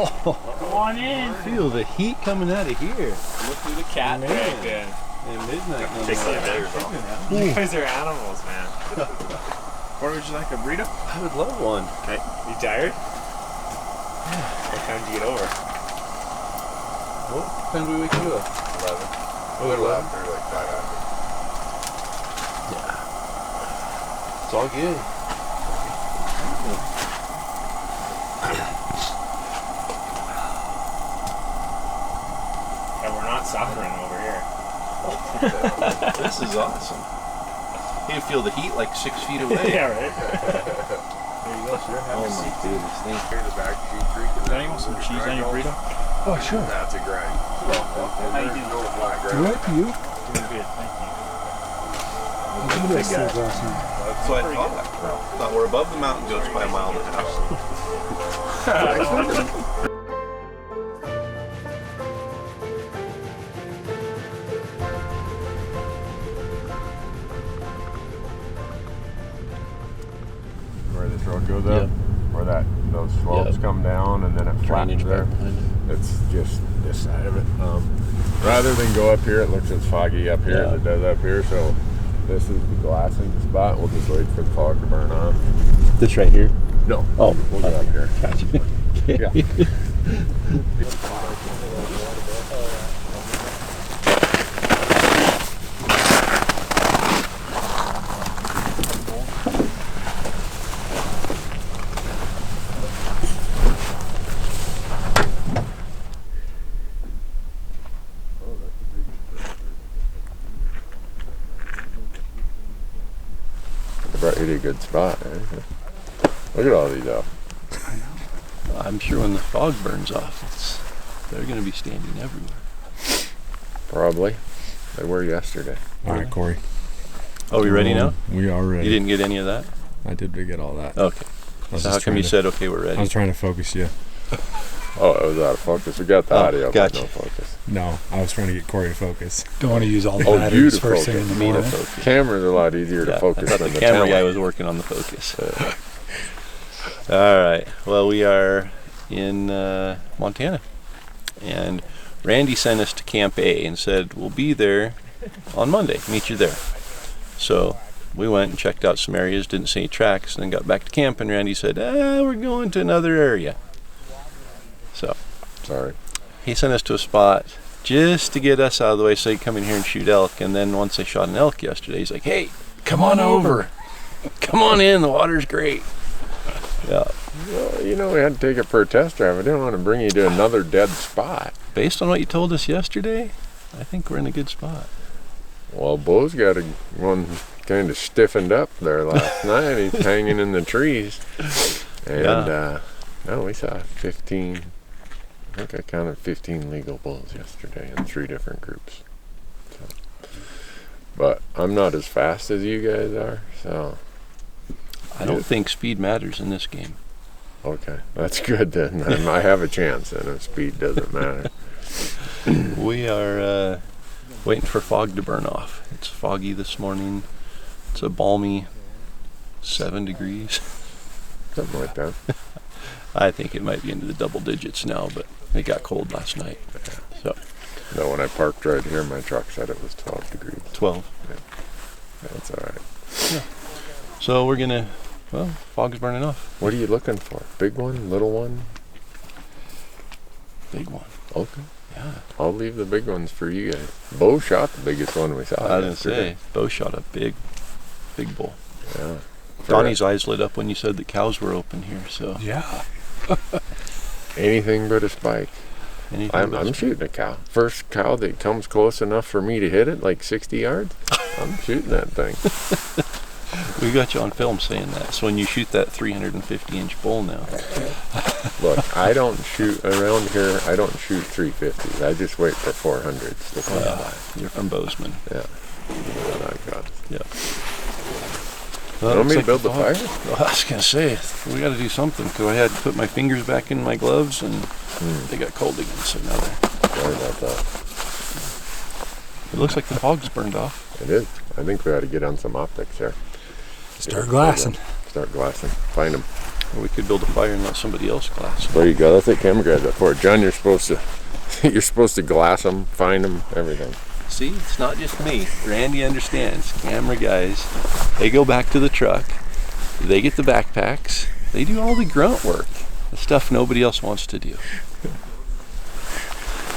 Come on in. Feel the heat coming out of here. Look through the cat bag then. And midnight. You guys are animals, man. Or would you like a burrito? I would love one. Okay. You tired? What time did you get over? What time do we wake you up? 11. Oh, 11? After like 5 after. Yeah. It's all good. And we're not suffering over here. This is awesome. You can feel the heat like 6 feet away. Yeah, right? There you go, sir. Oh my goodness. Thank you. The back sheet creek. Does anyone want some cheese on your burrito? Oh, sure. That's a grind. How you doing? No flat Do grind. it, you? Doing good, thank you. Look at this thing last night. That's what I thought. We're above the mountain goats by a mile and a half. Where this road goes up, where those slopes come down and then it flattens there. It's just this side of it. Rather than go up here, it looks as foggy up here as it does up here. So this is the glassing spot. We'll just wait for the fog to burn off. This right here? No. Oh, we'll go up here. Gotcha. Yeah. Pretty good spot. Eh? Look at all these up. I'm sure when the fog burns off, they're going to be standing everywhere. Probably. They were yesterday. All right, Corey. Oh, we ready now? We are ready. You didn't get any of that? I did get all that. Okay. So how come you said, okay, we're I ready? was trying to focus you. Oh, it was out of focus. We got the audio, gotcha. but no focus. No, I was trying to get Corey to focus. Don't want to use all the you batteries to first focus. thing in the Me to morning. focus. Camera's a lot easier to focus I thought than the camera guy camera. was working on the focus. All right. Well, we are in Montana. And Randy sent us to Camp A and said, we'll be there on Monday. Meet you there. So we went and checked out some areas, didn't see any tracks, and then got back to camp, and Randy said, we're going to another area. So Sorry. he sent us to a spot just to get us out of the way so he'd come in here and shoot elk. And then once I shot an elk yesterday, he's like, hey, come on over. Come on in, the water's great. Yeah. Well, you know, we had to take it for a test drive. I didn't want to bring you to another dead spot. Based on what you told us yesterday, I think we're in a good spot. Well, Beau's got one kind of stiffened up there last night. He's hanging in the trees. And, no, we saw 15, I think I counted 15 legal bulls yesterday in 3 different groups. So, but I'm not as fast as you guys are, so. I don't think speed matters in this game. Okay, that's good then. I have a chance then if speed doesn't matter. We are waiting for fog to burn off. It's foggy this morning. It's a balmy 7 degrees. Something like that. I think it might be into the double digits now, but it got cold last night. So No, when I parked right here, my truck said it was 12 degrees. 12. That's all right. Yeah. So we're gonna, fog's burning off. What are you looking for? Big one, little one? Big one. Okay. Yeah. I'll leave the big ones for you guys. Beau shot the biggest one we saw. I didn't yesterday. say. Beau shot a big bull. Yeah. Donnie's eyes lit up when you said the cows were open here. So Yeah. Anything but a spike. anything but I'm shooting a cow. First cow that comes close enough for me to hit it, like 60 yards, I'm shooting that thing. We got you on film saying that. So when you shoot that 350-inch bull now. Look, I don't shoot around here. I don't shoot 350s. I just wait for 400s to come by. You're from Bozeman. Yeah. That's what I got. Yeah. You want me to build the fire? Well, I was going to say, we got to do something, because I had to put my fingers back in my gloves, and they got cold again, so now Sorry about that. it looks like the fog's burned off. It is. I think we ought to get on some optics here. Start glassing. Start glassing. Find them. Or we could build a fire and let somebody else glass. There you go. That's what camera guys are for. John, you're supposed to glass them, find them, everything. See, it's not just me. Randy understands. Camera guys, they go back to the truck. They get the backpacks. They do all the grunt work. The stuff nobody else wants to do.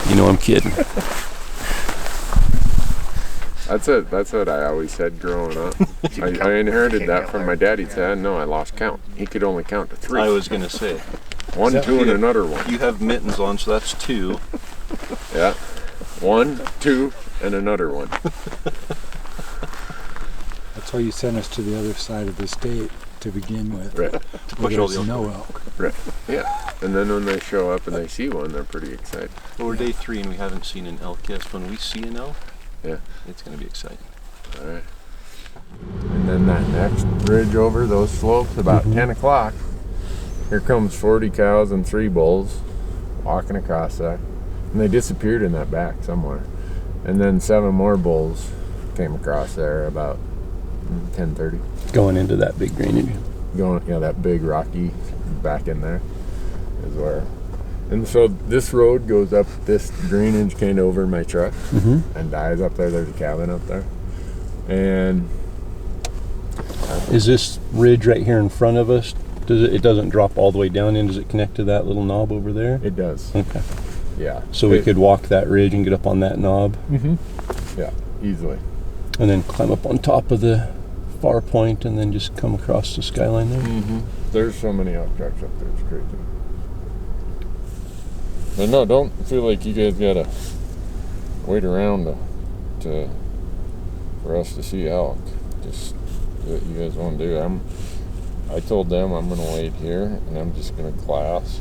You know I'm kidding. That's what I always said growing up. I inherited that from my dad. He'd say, no, I lost count. He could only count to 3. I was going to say. 1, 2, and another 1. You have mittens on, so that's 2. Yeah. 1, 2, and another 1. That's why you sent us to the other side of the state to begin with. Right. To push all the no elk. Right. Yeah. And then when they show up and they see one, they're pretty excited. Well, we're day 3 and we haven't seen an elk yet. So when we see an elk, yeah, it's going to be exciting. All right. And then that next ridge over those slopes, about 10 o'clock, here comes 40 cows and 3 bulls walking across there. And they disappeared in that back somewhere. And then 7 more bulls came across there about 10:30. Going into that big drainage. Going, that big rocky back in there is where. And so this road goes up this drainage kind of over my truck and dies up there. There's a cabin up there. And is this ridge right here in front of us? It doesn't drop all the way down in? Does it connect to that little knob over there? It does. Okay. Yeah. So we could walk that ridge and get up on that knob? Yeah, easily. And then climb up on top of the far point and then just come across the skyline there? There's so many elk tracks up there, it's crazy. But no, don't feel like you guys gotta wait around for us to see elk. Just do what you guys want to do. I told them I'm gonna wait here and I'm just gonna glass,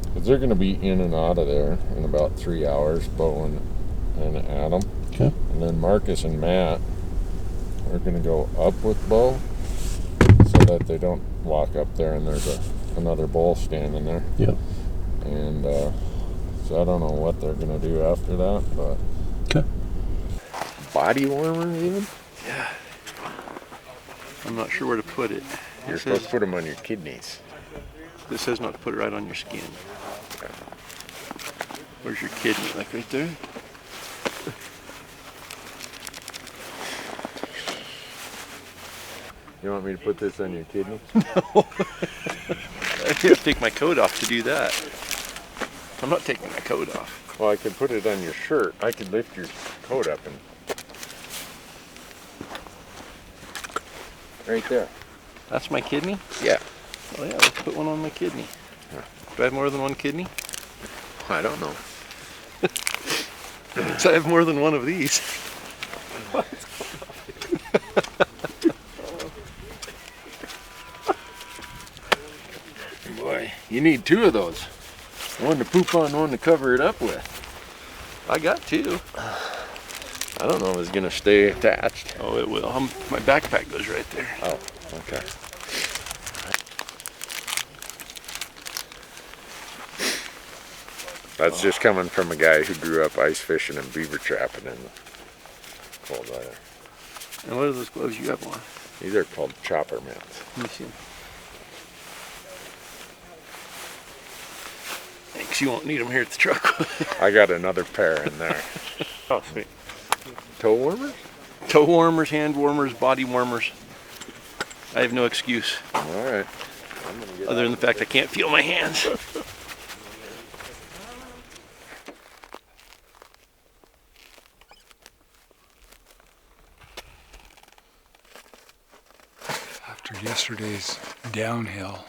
because they're gonna be in and out of there in about 3 hours, Beau and Adam. Okay. And then Marcus and Matt are gonna go up with Beau so that they don't walk up there and there's another bull standing there. Yep. And so I don't know what they're gonna do after that, but okay. Body warmers even? Yeah. I'm not sure where to put it. You're supposed to put them on your kidneys. This says not to put it right on your skin. Where's your kidney? Like right there? You want me to put this on your kidney? No. I have to take my coat off to do that. I'm not taking my coat off. Well, I could put it on your shirt. I could lift your coat up and... Right there. That's my kidney? Yeah. Oh yeah, let's put one on my kidney. Do I have more than one kidney? I don't know. So I have more than one of these. Boy, you need 2 of those. One to poop on, one to cover it up with. I got 2. I don't know if it's gonna stay attached. Oh, it will. My backpack goes right there. Oh, okay. That's just coming from a guy who grew up ice fishing and beaver trapping in the cold weather. And what are those gloves you have on? These are called chopper mitts. Let me see. Thanks, you won't need them here at the truck. I got another pair in there. Oh, sweet. Toe warmers? Toe warmers, hand warmers, body warmers. I have no excuse. All right. Other than the fact I can't feel my hands. After yesterday's downhill,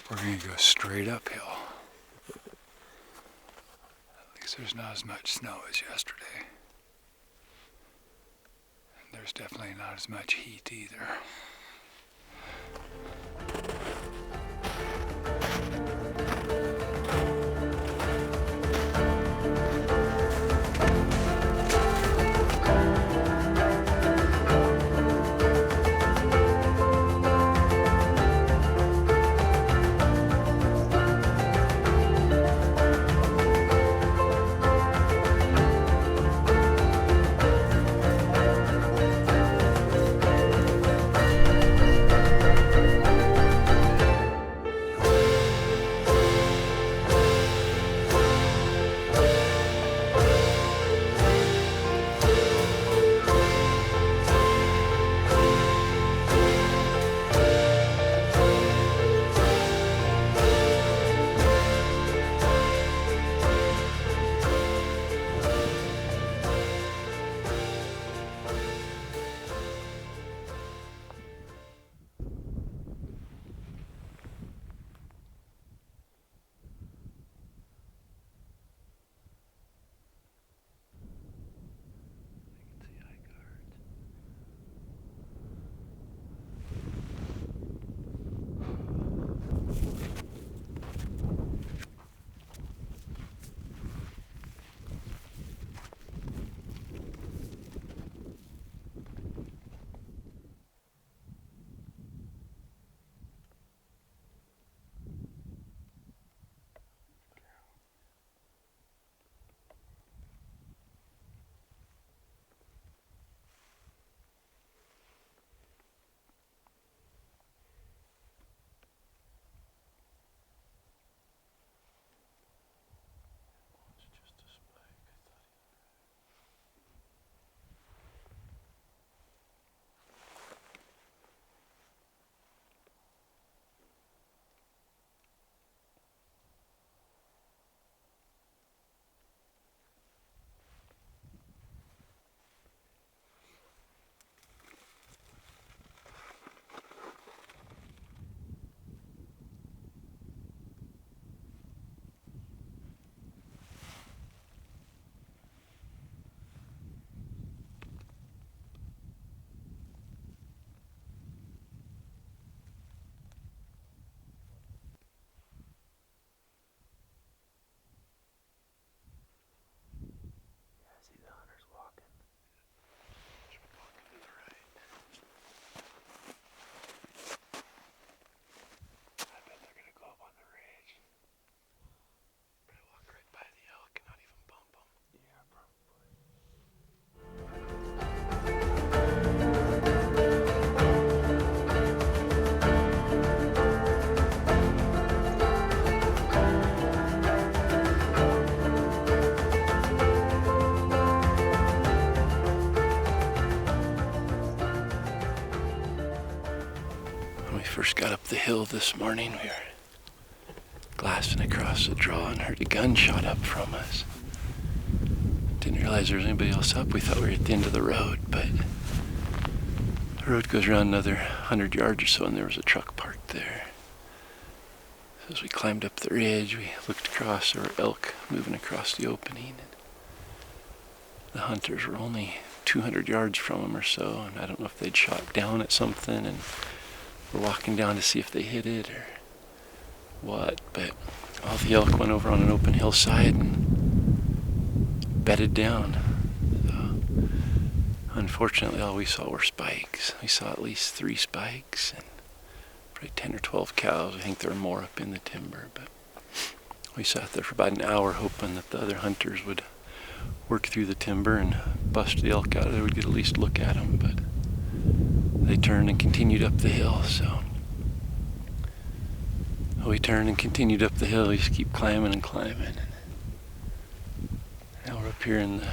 we're going to go straight uphill. At least there's not as much snow as yesterday. And there's definitely not as much heat either. first got up the hill this morning, we were glassing across the draw and heard a gunshot up from us. Didn't realize there was anybody else up. We thought we were at the end of the road, but the road goes around another 100 yards or so, and there was a truck parked there. So as we climbed up the ridge, we looked across. There were elk moving across the opening. And the hunters were only 200 yards from them or so, and I don't know if they'd shot down at something and were walking down to see if they hit it or what, but all the elk went over on an open hillside and bedded down. So, unfortunately, all we saw were spikes. We saw at least 3 spikes and probably 10 or 12 cows. I think there were more up in the timber, but we sat there for about an hour hoping that the other hunters would work through the timber and bust the elk out of there. We'd get at least a look at them, but they turned and continued up the hill, so we turned and continued up the hill. We just keep climbing and climbing. Now we're up here in the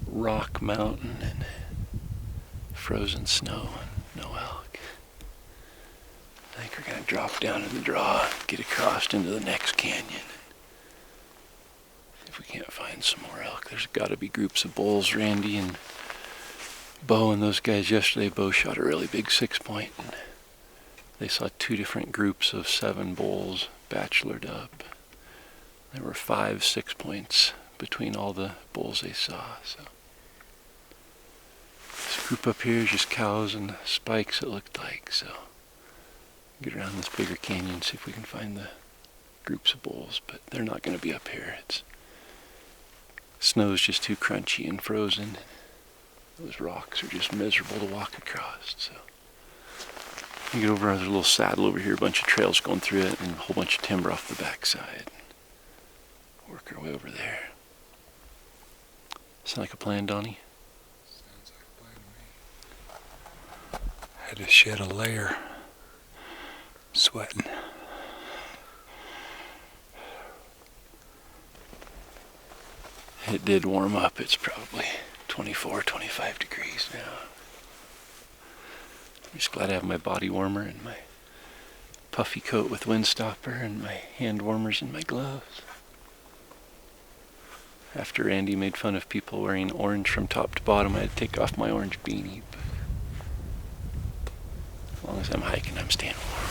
rock mountain and frozen snow and no elk. I think we're going to drop down in the draw, get across into the next canyon. If we can't find some more elk, there's got to be groups of bulls. Randy and Beau and those guys yesterday, Beau shot a really big 6-point, and they saw 2 different groups of 7 bulls bachelored up. There were 5 6-points between all the bulls they saw. So this group up here is just cows and spikes, it looked like. So get around this bigger canyon, see if we can find the groups of bulls, but they're not going to be up here. Snow's just too crunchy and frozen. Those rocks are just miserable to walk across. So we get over, there's a little saddle over here, a bunch of trails going through it, and a whole bunch of timber off the backside. Work our way over there. Sound like a plan, Donnie? Sounds like a plan to me. Had to shed a layer. Sweating. It did warm up. It's probably 24, 25 degrees now. I'm just glad I have my body warmer and my puffy coat with windstopper and my hand warmers and my gloves. After Randy made fun of people wearing orange from top to bottom, I had to take off my orange beanie. But as long as I'm hiking, I'm staying warm.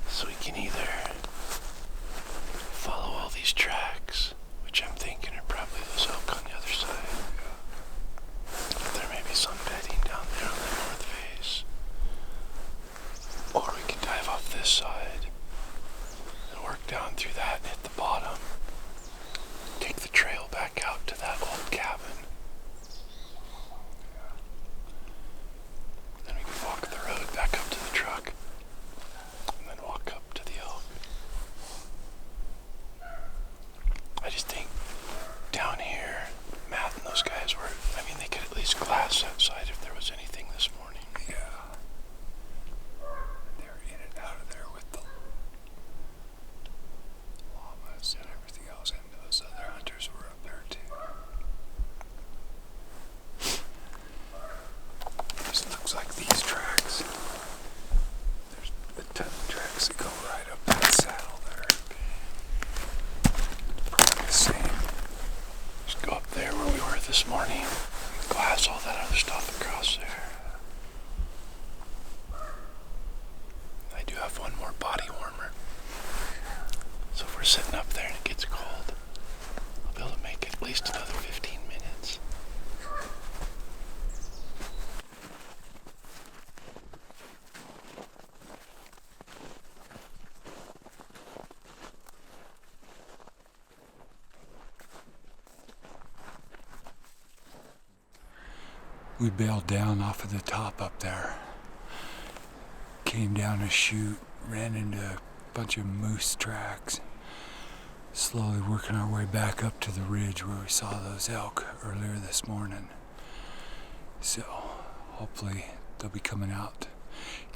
So we can either follow all these tracks, which I'm thinking are probably those elk on the other side. There may be some bedding down there on the north face. Or we can dive off this side and work down through that and hit the bottom. Take the trail back out to that old cabin. Then we can walk the road back up to the truck. Walk up to the elk. I just think down here, Matt and those guys were, they could at least glass outside if there was anything this morning. Yeah. They're in and out of there with the llama we're sitting up there and it gets cold, I'll be able to make at least another 15 minutes. We bailed down off of the top up there. Came down a chute, ran into a bunch of moose tracks. Slowly working our way back up to the ridge where we saw those elk earlier this morning. So hopefully they'll be coming out,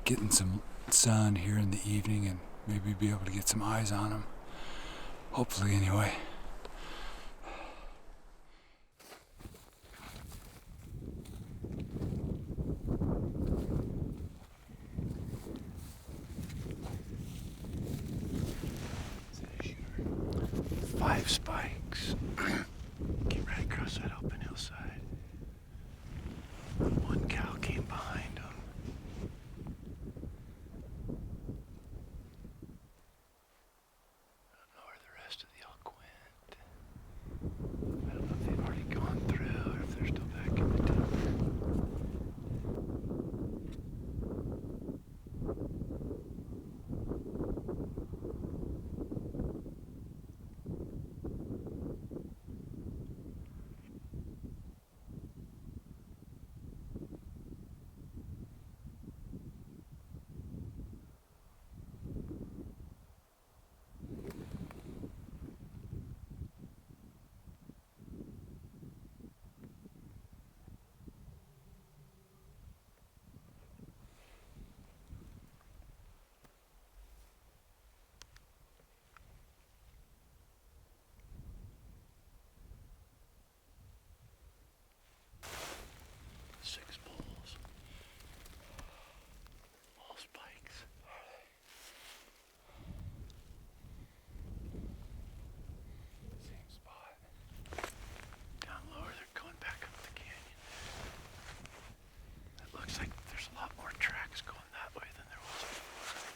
getting some sun here in the evening and maybe be able to get some eyes on them. Hopefully anyway. Five spikes. Came right across that open hillside. One cow came behind them. I don't know where the rest of the elk went. I don't know if they've already gone through or if they're still back in the timber. Six bulls. All spikes. Same spot. Down lower, they're going back up the canyon. It looks like there's a lot more tracks going that way than there was before.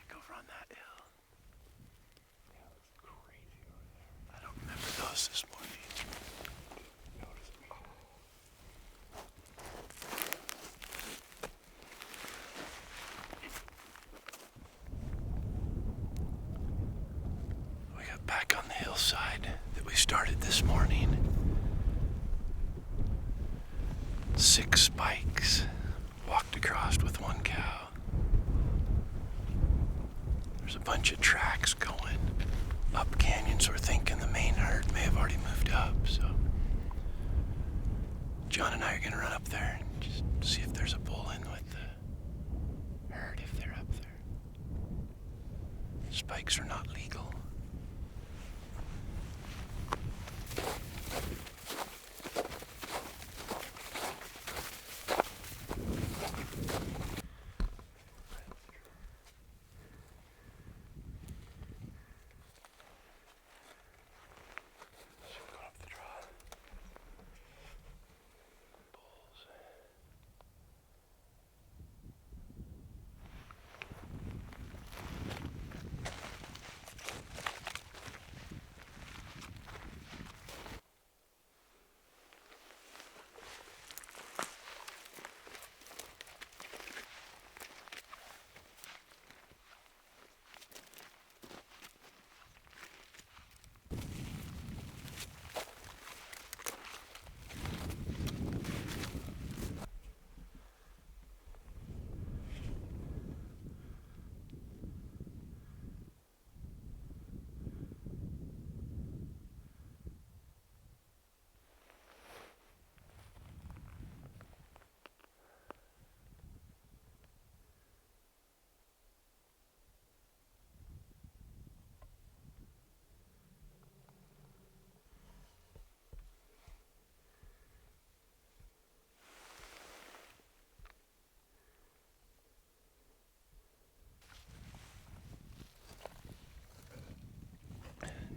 Like over on that hill. Yeah, it looks crazy over there. I don't remember those this morning. We got back on the hillside that we started this morning. 6 spikes walked across with one cow. There's a bunch of tracks going up canyon, so we're thinking the main herd may have already moved up, so John and I are gonna run up there and just see if there's a bull in with the herd, if they're up there. Spikes are not legal.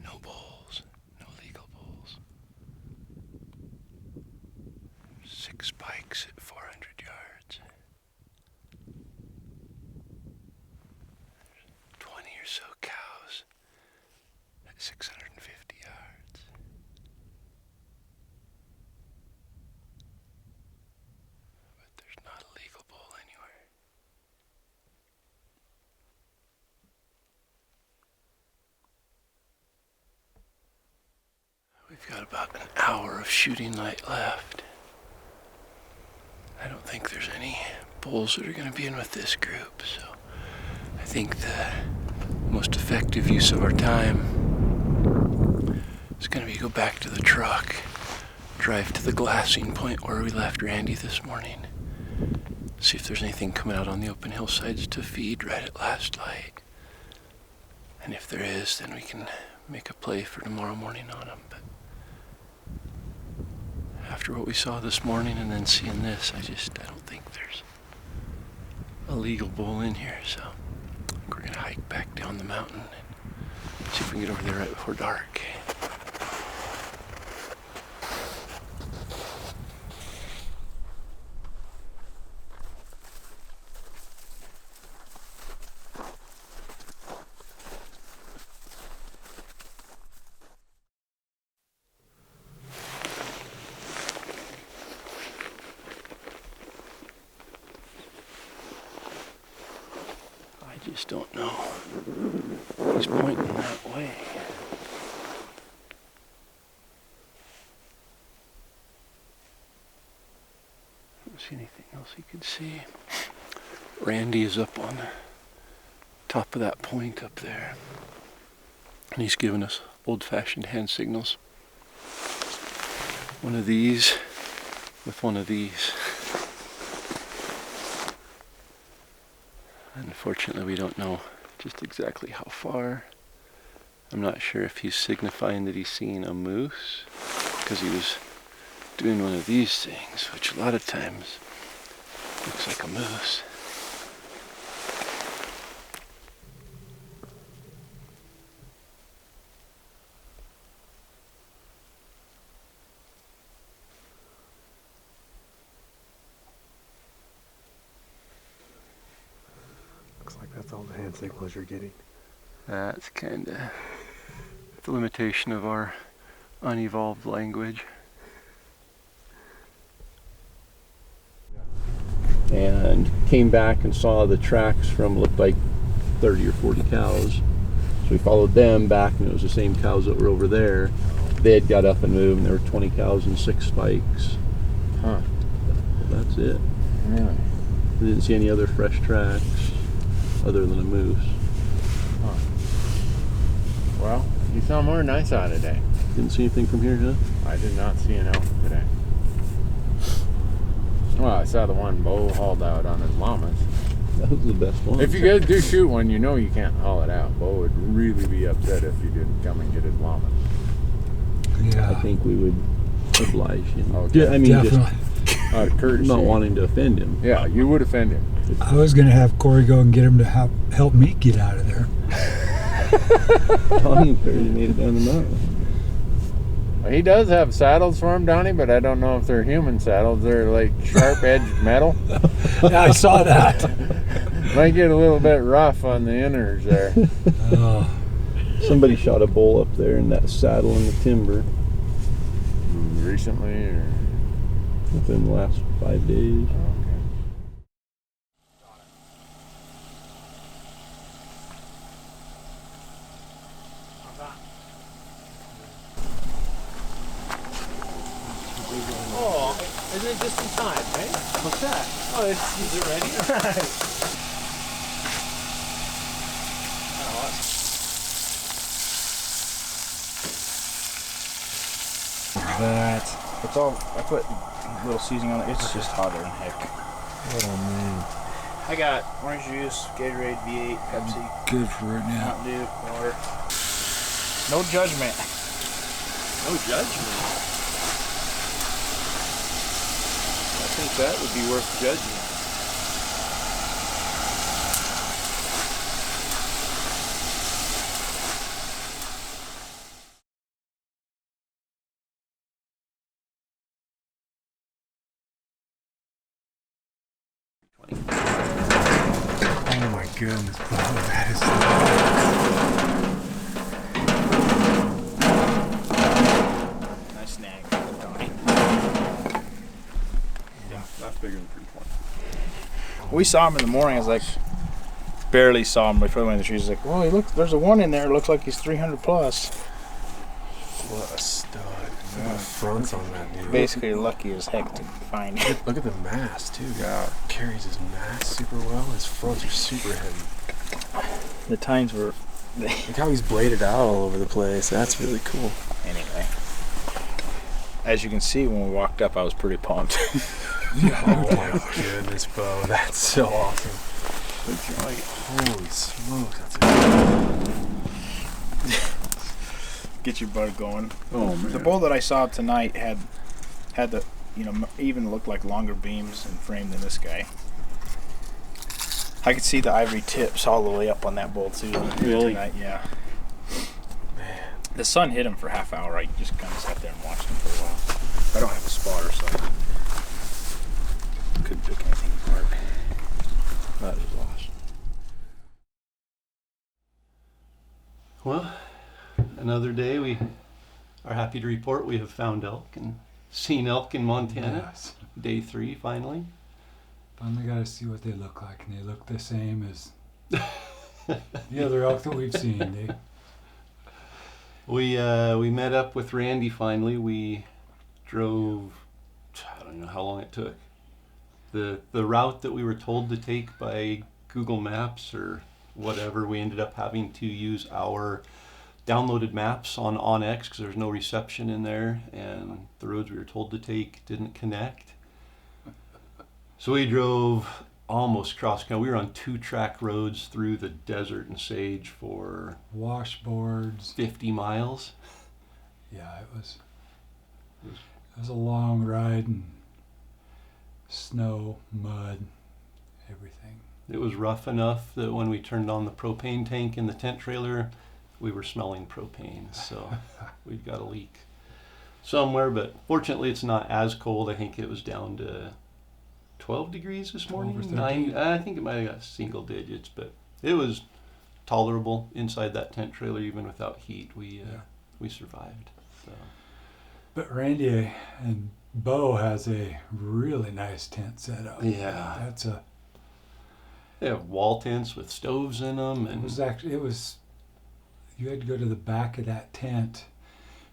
No bulls, no legal bulls. 6 spikes at 400 yards. 20 or so cows 650 yards. But there's not a legal bull anywhere. We've got about an hour of shooting light left. I don't think there's any bulls that are going to be in with this group, so I think the most effective use of our time is going to be go back to the truck, drive to the glassing point where we left Randy this morning, see if there's anything coming out on the open hillsides to feed right at last light. And if there is, then we can make a play for tomorrow morning on them. But after what we saw this morning and then seeing this, I don't think there's a legal bull in here, so I think we're gonna hike back down the mountain and see if we can get over there right before dark. I just don't know. He's pointing that way. I don't see anything else he could see. Randy is up on the top of that point up there. And he's giving us old-fashioned hand signals. One of these with one of these. Unfortunately, we don't know just exactly how far. I'm not sure if he's signifying that he's seeing a moose, because he was doing one of these things, which a lot of times looks like a moose. Looks like that's all the hand signals you're getting. That's kind of the limitation of our unevolved language. And came back and saw the tracks from, looked like 30 or 40 cows. So we followed them back, and it was the same cows that were over there. They had got up and moved, and there were 20 cows and 6 spikes. Huh. Well, that's it. Really? We didn't see any other fresh tracks other than a moose. Huh. Well, you saw more than I saw today. Didn't see anything from here, huh? I did not see an elk today. Well, I saw the one Beau hauled out on his llamas. That was the best one. If you guys do shoot one, you know you can't haul it out. Beau would really be upset if you didn't come and get his llamas. Yeah. I think we would oblige him. Okay. Yeah, I mean, Definitely. Just out of courtesy. not wanting to offend him. Yeah, you would offend him. I was going to have Corey go and get him to help me get out of there. Donnie barely made it down the mountain. He does have saddles for him, Donnie, but I don't know if they're human saddles. They're like sharp-edged metal. Yeah, I saw that. Might get a little bit rough on the inners there. Oh. Somebody shot a bull up there in that saddle in the timber Recently, or within the last 5 days. okay. Oh, isn't it just in time, right? What's that? Oh, is it ready? That. It's all. I put a little seasoning on it. It's just hotter than heck. Oh man. I got orange juice, Gatorade, V8, Pepsi, Good for right now. Mountain Dew, water. No judgment. No judgment. I think that would be worth judging. Oh my goodness, Beau, that is so We saw him in the morning. I was like, barely saw him before we went in the trees. Like, well, look, there's a one in there. It looks like he's 300 plus. What a stud. Look at the fronts on that dude. Basically lucky as heck to find him. Look at the mass too. Yeah. Carries his mass super well. His fronts are super heavy. The tines were... Look how he's bladed out all over the place. That's really cool. Anyway. As you can see, when we walked up, I was pretty pumped. Oh my goodness, Beau. That's so awesome. Holy smokes, that's a Get your butt going. Oh man. The bull that I saw tonight had the, even looked like longer beams and frame than this guy. I could see the ivory tips all the way up on that bull too. Really? Tonight, yeah. man. The sun hit him for a half hour. I just kind of sat there and watched him for a while. I don't have a spotter, so I couldn't pick anything apart. That was awesome. Well, another day. We are happy to report we have found elk and seen elk in Montana. Yes. Day 3, finally. Finally got to see what they look like, and they look the same as the other elk that we've seen. We met up with Randy finally. We drove, I don't know how long it took. The route that we were told to take by Google Maps or whatever, we ended up having to use our downloaded maps on OnX because there's no reception in there, and the roads we were told to take didn't connect. So we drove almost cross country. We were on 2-track roads through the desert and sage for Washboards. 50 miles. Yeah, it was a long ride, and snow, mud, everything. It was rough enough that when we turned on the propane tank in the tent trailer, we were smelling propane, so we've got a leak somewhere, but fortunately it's not as cold. I think it was down to 12 degrees this morning. 12 or 13. I think it might have got single digits, but it was tolerable inside that tent trailer even without heat. We survived. So. But Randy and Beau has a really nice tent set up. Yeah. That's They have wall tents with stoves in them, and you had to go to the back of that tent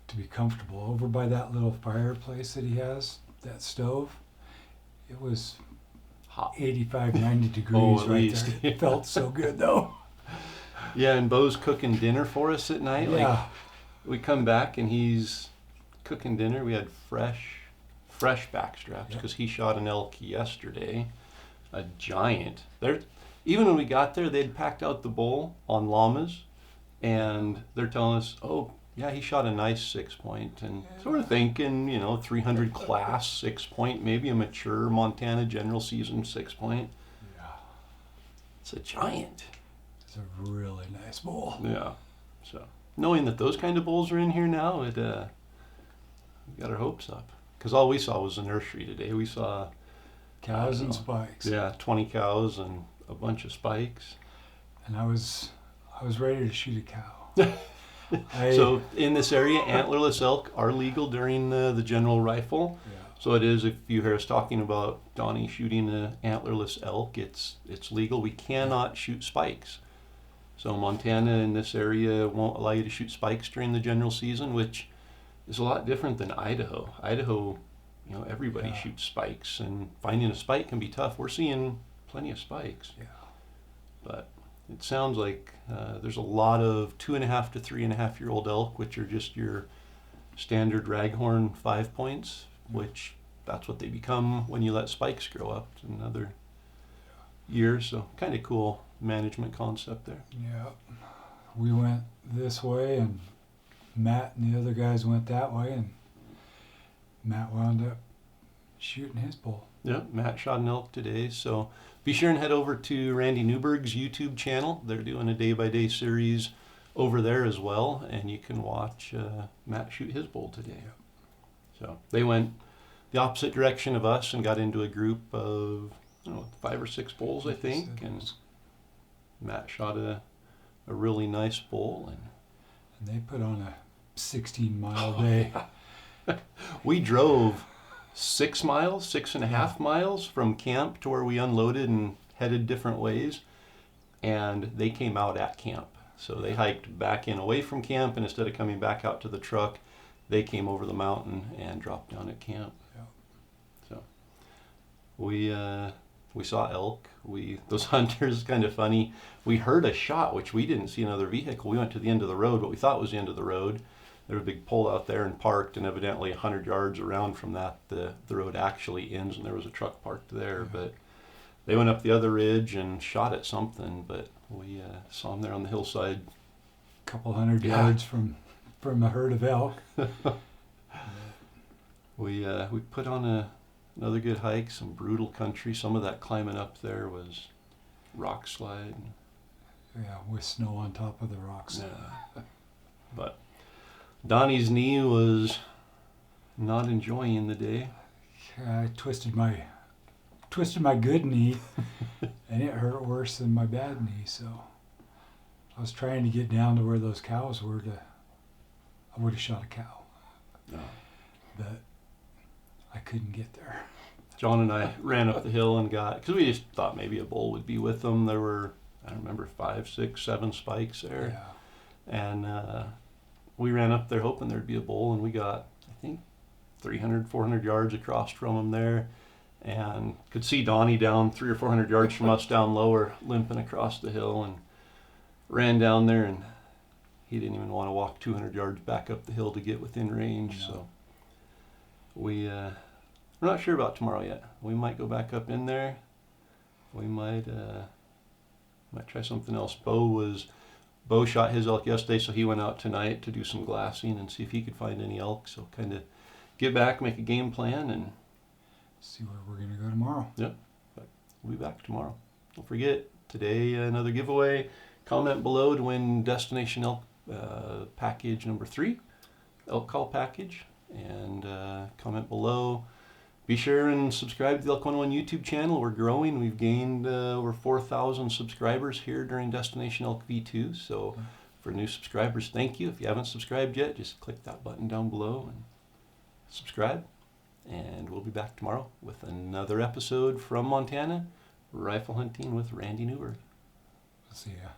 to be comfortable. Over by that little fireplace that he has, that stove, it was hot. 85, 90 degrees Oh, at right least. there. It felt so good though. Yeah, and Beau's cooking dinner for us at night. Yeah. Like, we come back and he's cooking dinner. We had fresh backstraps because he shot an elk yesterday, a giant. Even when we got there, they'd packed out the bull on llamas, and they're telling us, oh, yeah, he shot a nice 6-point, and so we're thinking, 300 class 6-point, maybe a mature Montana general season 6-point. Yeah. It's a giant. It's a really nice bull. Yeah. So knowing that those kind of bulls are in here now, it we got our hopes up. Because all we saw was the nursery today. We saw Cows and spikes. Yeah, 20 cows and a bunch of spikes. And I was ready to shoot a cow. So in this area, antlerless elk are legal during the general rifle. Yeah. So it is, if you hear us talking about Donnie shooting an antlerless elk, it's legal. We cannot shoot spikes. So Montana in this area won't allow you to shoot spikes during the general season, which is a lot different than Idaho. Idaho, everybody shoots spikes, and finding a spike can be tough. We're seeing plenty of spikes. Yeah. But it sounds like there's a lot of 2.5 to 3.5-year-old elk, which are just your standard raghorn 5-points, which that's what they become when you let spikes grow up in another year. So kind of cool management concept there. Yeah. We went this way, and Matt and the other guys went that way, and Matt wound up shooting his bull. Yeah, Matt shot an elk today, so be sure and head over to Randy Newberg's YouTube channel. They're doing a day-by-day series over there as well, and you can watch Matt shoot his bull today. So they went the opposite direction of us and got into a group of 5 or 6 bulls, I think, and Matt shot a really nice bull. And they put on a 16-mile day. We drove 6 miles, 6.5 miles from camp to where we unloaded and headed different ways, and they came out at camp. So they hiked back in away from camp, and instead of coming back out to the truck, they came over the mountain and dropped down at camp. Yeah. So we saw elk. Those hunters, kind of funny. We heard a shot, which we didn't see another vehicle. We went to the end of the road, what we thought was the end of the road. There was a big pole out there and parked, and evidently 100 yards around from that, the road actually ends, and there was a truck parked there. But they went up the other ridge and shot at something, but we saw them there on the hillside. Couple hundred yards from a herd of elk. We put on another good hike, some brutal country. Some of that climbing up there was rock slide. Yeah, with snow on top of the rocks. Yeah. But Donnie's knee was not enjoying the day. I twisted my good knee, and it hurt worse than my bad knee. So I was trying to get down to where those cows were. I would have shot a cow, but I couldn't get there. John and I ran up the hill and because we just thought maybe a bull would be with them. There were, I don't remember, 5, 6, 7 spikes there. Yeah. And we ran up there hoping there'd be a bull, and we got, I think, 300, 400 yards across from them there, and could see Donnie down 300 or 400 yards from us down lower, limping across the hill, and ran down there, and he didn't even want to walk 200 yards back up the hill to get within range. So we're not sure about tomorrow yet. We might go back up in there. We might try something else. Beau shot his elk yesterday, so he went out tonight to do some glassing and see if he could find any elk. So kind of get back, make a game plan, and see where we're going to go tomorrow. Yep. But we'll be back tomorrow. Don't forget, today another giveaway. Comment below to win Destination Elk package number 3, elk call package. And comment below. Be sure and subscribe to the Elk 101 YouTube channel. We're growing. We've gained over 4,000 subscribers here during Destination Elk V2. So for new subscribers, thank you. If you haven't subscribed yet, just click that button down below and subscribe. And we'll be back tomorrow with another episode from Montana, rifle hunting with Randy Newberg. See ya.